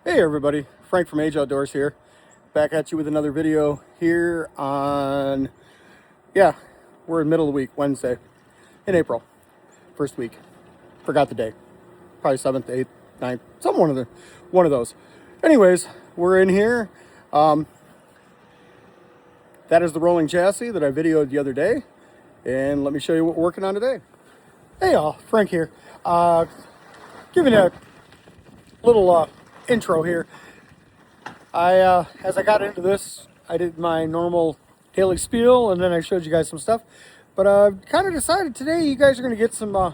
Hey everybody, Frank from A.G.E Outdoors here, back at you with another video here on, we're in middle of the week, Wednesday, in April, first week, forgot the day, probably 7th, 8th, 9th, one of those. Anyways, we're in here, that is the rolling chassis that I videoed the other day, and let me show you what we're working on today. Hey y'all, Frank here, giving a little intro here. As I got into this, I did my normal daily spiel, and then I showed you guys some stuff. But I've kind of decided today you guys are going to get some,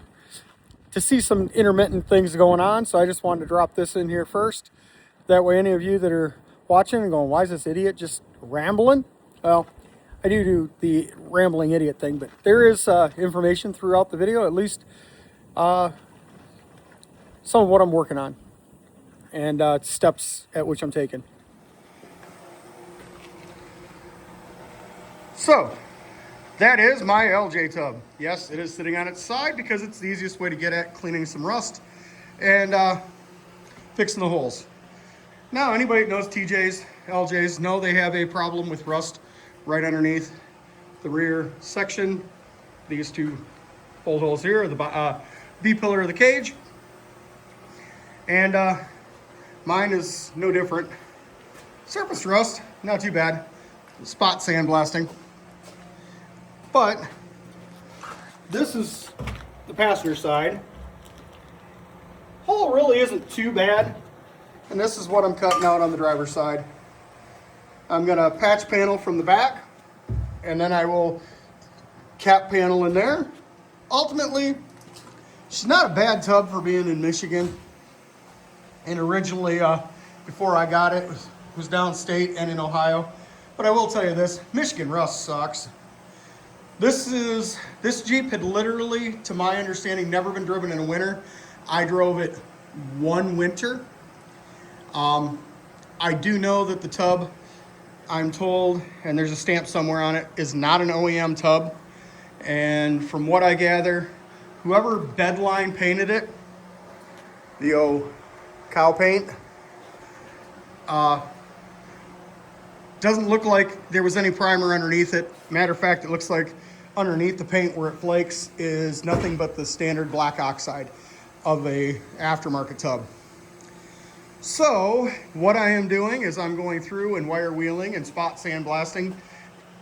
to see some intermittent things going on. So I just wanted to drop this in here first. That way any of you that are watching and going, why is this idiot just rambling? Well, I do the rambling idiot thing, but there is information throughout the video, at least some of what I'm working on. And steps at which I'm taking. So, that is my LJ tub. Yes, it is sitting on its side because it's the easiest way to get at cleaning some rust and fixing the holes. Now, anybody that knows TJs, LJs, know they have a problem with rust right underneath the rear section. These two bolt holes here are the B-pillar of the cage. And mine is no different. Surface rust, not too bad. Spot sandblasting. But this is the passenger side. Hole really isn't too bad. And this is what I'm cutting out on the driver's side. I'm gonna patch panel from the back, and then I will cap panel in there. Ultimately, she's not a bad tub for being in Michigan. And originally, before I got it, was downstate and in Ohio. But I will tell you this, Michigan rust sucks. This Jeep had literally, to my understanding, never been driven in a winter. I drove it one winter. I do know that the tub, I'm told, and there's a stamp somewhere on it, is not an OEM tub. And from what I gather, whoever bedline painted it, the old cow paint, doesn't look like there was any primer underneath it. Matter of fact, it looks like underneath the paint where it flakes is nothing but the standard black oxide of a aftermarket tub. So what I am doing is I'm going through and wire wheeling and spot sandblasting,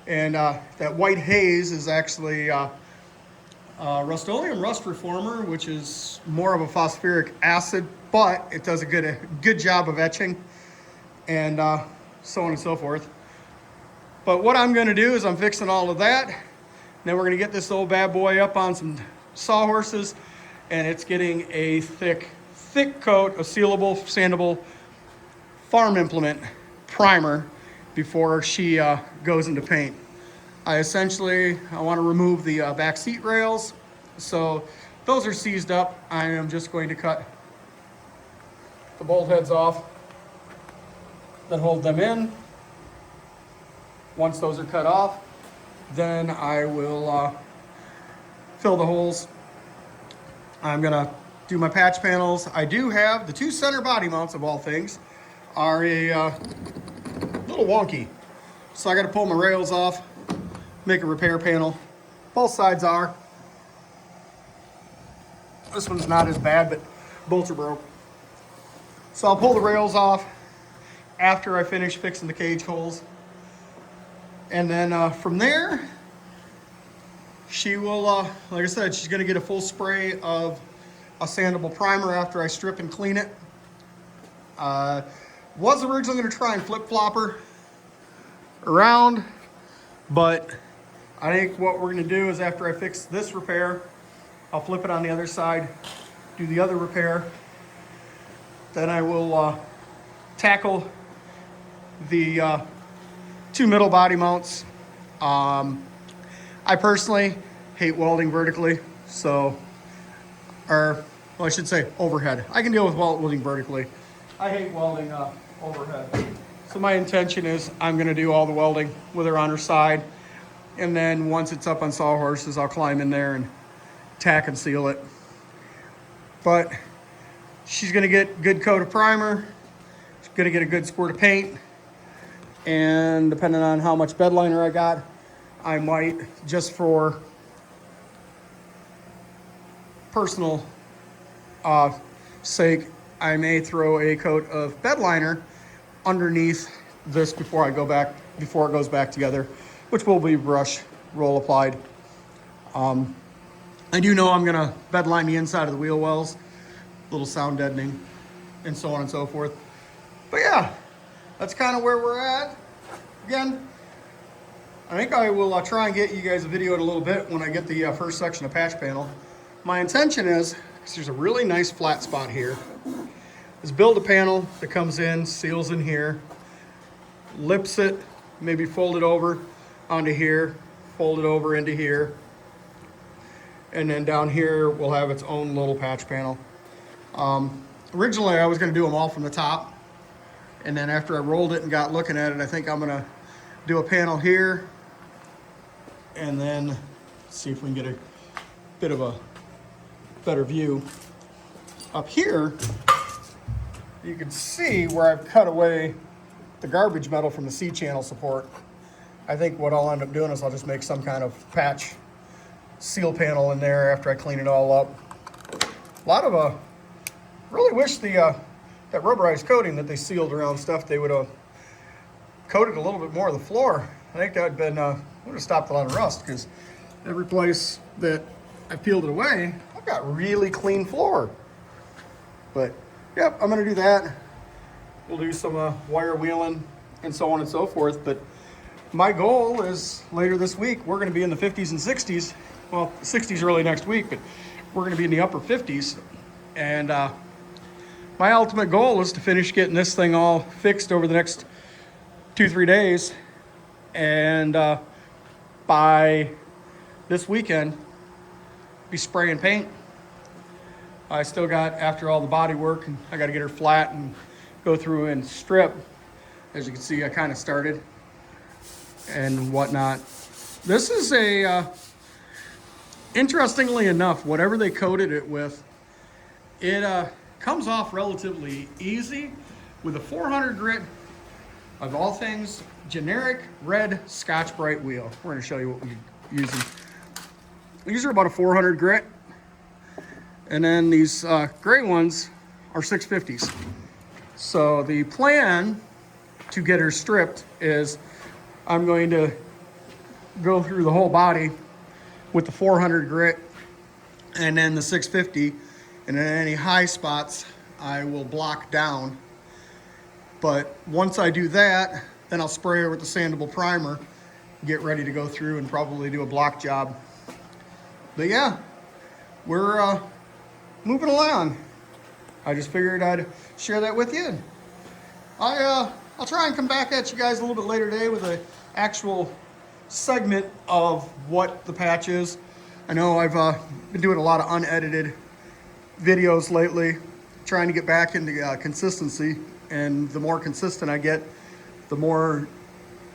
and that white haze is actually Rust-Oleum rust reformer, which is more of a phosphoric acid, but it does a good job of etching, and so on and so forth. But what I'm going to do is I'm fixing all of that. Then we're going to get this old bad boy up on some sawhorses, and it's getting a thick coat of sealable, sandable farm implement primer before she goes into paint. I want to remove the back seat rails, so those are seized up. I am just going to cut the bolt heads off that hold them in. Once those are cut off, then I will fill the holes. I'm gonna do my patch panels. I do have the two center body mounts, of all things, are a little wonky. So I gotta pull my rails off, make a repair panel. Both sides are. This one's not as bad, but bolts are broke. So I'll pull the rails off after I finish fixing the cage holes. And then from there, she will, like I said, she's gonna get a full spray of a sandable primer after I strip and clean it. Was originally gonna try and flip-flop her around, but I think what we're gonna do is after I fix this repair, I'll flip it on the other side, do the other repair. Then I will tackle the two middle body mounts. I personally hate welding vertically, so, well, I should say overhead. I can deal with welding vertically. I hate welding overhead. So my intention is I'm gonna do all the welding with her on her side, and then once it's up on sawhorses, I'll climb in there and tack and seal it. But she's gonna get good coat of primer. gonna get a good squirt of paint, and depending on how much bed liner I got, I might, just for personal sake, I may throw a coat of bed liner underneath this before it goes back together, which will be brush roll applied. I do know I'm gonna bed line the inside of the wheel wells, little sound deadening, and so on and so forth. But yeah, that's kind of where we're at. Again, I think I will try and get you guys a video in a little bit when I get the first section of patch panel. My intention is, because there's a really nice flat spot here, is build a panel that comes in, seals in here, lips it, maybe fold it over onto here, fold it over into here, and then down here will have its own little patch panel. Originally I was going to do them all from the top, and then after I rolled it and got looking at it, I think I'm going to do a panel here, and then see if we can get a bit of a better view. Up here, you can see where I've cut away the garbage metal from the C-channel support. I think what I'll end up doing is I'll just make some kind of patch seal panel in there after I clean it all up. A lot of really wish that rubberized coating that they sealed around stuff, they would have coated a little bit more of the floor. I think that would have stopped a lot of rust, because every place that I peeled it away, I've got really clean floor. But yep, I'm gonna do that. We'll do some wire wheeling and so on and so forth. But my goal is later this week, we're gonna be in the 50s and 60s. Well, 60s early next week, but we're going to be in the upper 50s. And my ultimate goal is to finish getting this thing all fixed over the next 2-3 days. And by this weekend, be spraying paint. I still got, after all the body work, and I got to get her flat and go through and strip. As you can see, I kind of started and whatnot. This is interestingly enough, whatever they coated it with, it comes off relatively easy with a 400 grit, of all things, generic red Scotch-Brite wheel. We're going to show you what we're using. These are about a 400 grit, and then these gray ones are 650s. So the plan to get her stripped is I'm going to go through the whole body with the 400 grit and then the 650, and then any high spots I will block down. But once I do that, then I'll spray her with the sandable primer, get ready to go through and probably do a block job. But yeah, we're moving along. I just figured I'd share that with you. I'll try and come back at you guys a little bit later today with an actual segment of what the patch is. I know I've been doing a lot of unedited videos lately, trying to get back into consistency, and the more consistent I get, the more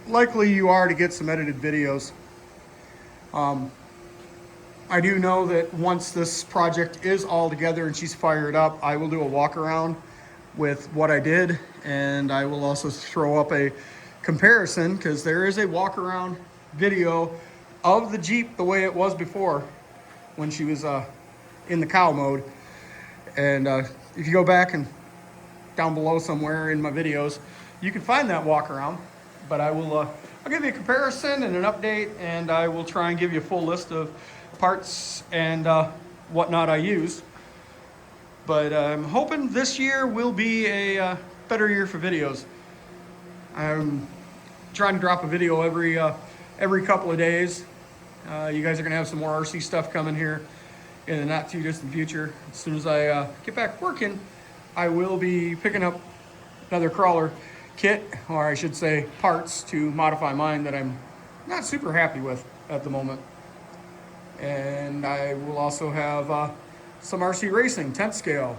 likely you are to get some edited videos. I do know that once this project is all together and she's fired up, I will do a walk around with what I did, and I will also throw up a comparison, because there is a walk around video of the Jeep the way it was before when she was in the cow mode. And if you go back and down below somewhere in my videos, you can find that walk around. But I will I'll give you a comparison and an update, and I will try and give you a full list of parts and whatnot I used. But I'm hoping this year will be a better year for videos. I'm trying to drop a video every couple of days. You guys are gonna have some more RC stuff coming here in the not too distant future. As soon as I get back working, I will be picking up another crawler kit, or I should say parts, to modify mine that I'm not super happy with at the moment. And I will also have some RC racing, 10th scale,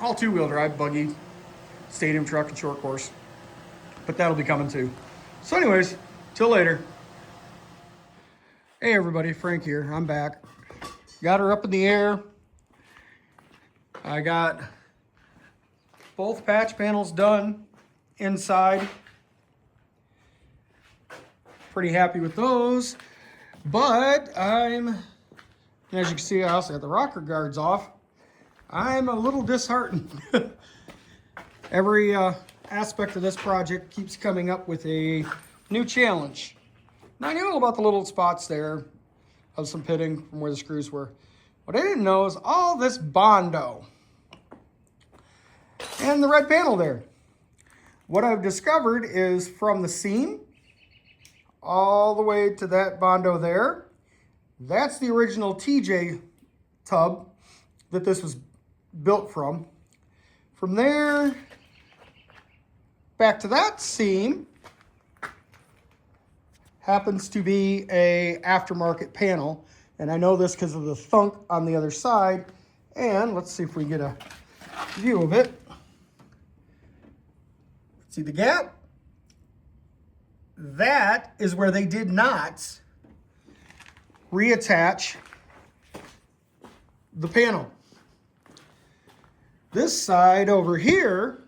all two-wheel drive, buggy, stadium truck, and short course. But that'll be coming too. So anyways, till later. Hey everybody, Frank here. I'm back. Got her up in the air. I got both patch panels done inside. Pretty happy with those. But as you can see, I also got the rocker guards off. I'm a little disheartened. Every aspect of this project keeps coming up with a new challenge. Now, I knew about the little spots there of some pitting from where the screws were. What I didn't know is all this Bondo and the red panel there. What I've discovered is from the seam all the way to that Bondo there, that's the original TJ tub that this was built from. From there, back to that seam, happens to be a aftermarket panel. And I know this because of the thunk on the other side. And let's see if we get a view of it. See the gap? That is where they did not reattach the panel. This side over here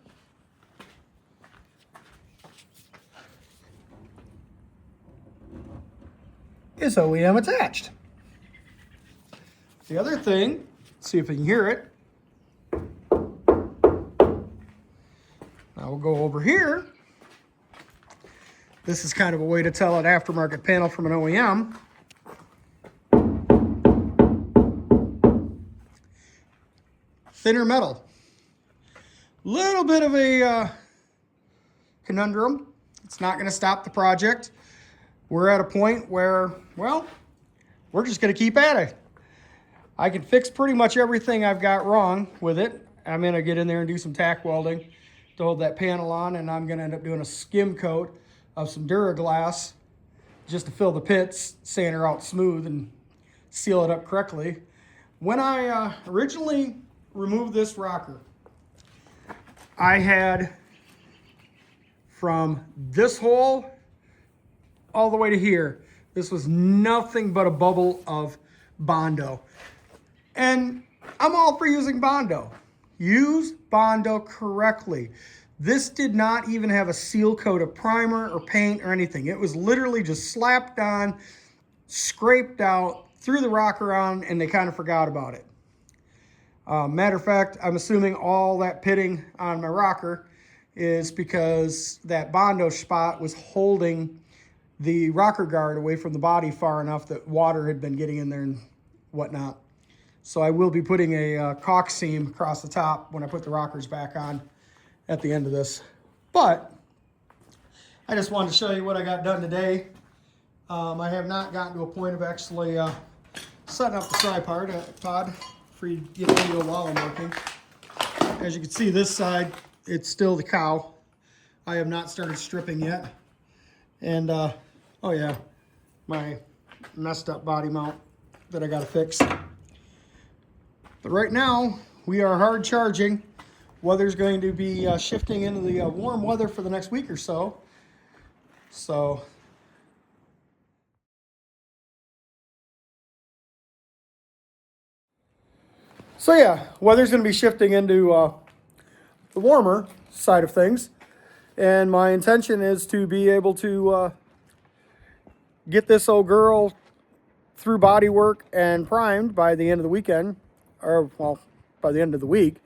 is OEM attached. The other thing, let's see if we can hear it. Now we'll go over here. This is kind of a way to tell an aftermarket panel from an OEM. Thinner metal. Little bit of a conundrum. It's not going to stop the project. We're at a point where, well, we're just going to keep at it. I can fix pretty much everything I've got wrong with it. I'm going to get in there and do some tack welding to hold that panel on, and I'm going to end up doing a skim coat of some Duraglass just to fill the pits, sand her out smooth, and seal it up correctly. When I originally removed this rocker, I had from this hole all the way to here, this was nothing but a bubble of Bondo. And I'm all for using Bondo. Use Bondo correctly. This did not even have a seal coat of primer or paint or anything. It was literally just slapped on, scraped out, threw the rocker on, and they kind of forgot about it. Matter of fact, I'm assuming all that pitting on my rocker is because that Bondo spot was holding the rocker guard away from the body far enough that water had been getting in there and whatnot. So I will be putting a caulk seam across the top when I put the rockers back on at the end of this. But I just wanted to show you what I got done today. I have not gotten to a point of actually setting up the tripod for you to get video while I'm working. As you can see, this side, it's still the cow. I have not started stripping yet. And, oh yeah, my messed up body mount that I got to fix. But right now, we are hard charging. Weather's going to be shifting into the warm weather for the next week or so. So yeah, weather's going to be shifting into the warmer side of things. And my intention is to be able to get this old girl through body work and primed by the end of the weekend, or well, by the end of the week.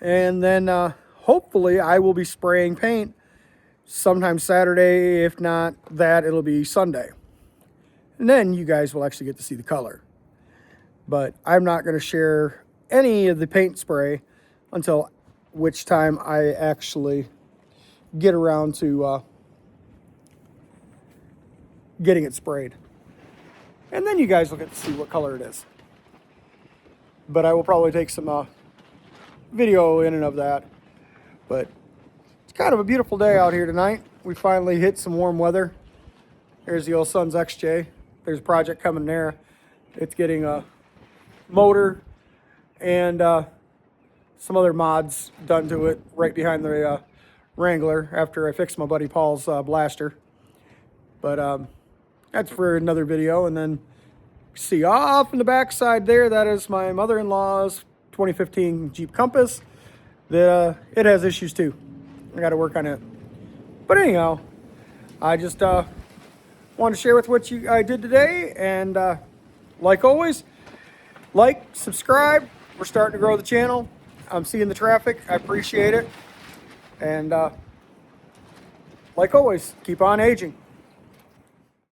And then hopefully I will be spraying paint sometime Saturday. If not that, it'll be Sunday. And then you guys will actually get to see the color. But I'm not going to share any of the paint spray until which time I actually get around to getting it sprayed. And then you guys will get to see what color it is. But I will probably take some video in and of that. But it's kind of a beautiful day out here tonight. We finally hit some warm weather. There's the old Sun's XJ. There's a project coming there. It's getting a motor and some other mods done to it right behind the Wrangler after I fixed my buddy Paul's blaster. But that's for another video. And then see off in the back side there, that is my mother-in-law's 2015 Jeep Compass. that it has issues too. I got to work on it. But anyhow, I just wanted to share with what I did today. And like always, like, subscribe. We're starting to grow the channel. I'm seeing the traffic. I appreciate it. And like always, keep on aging.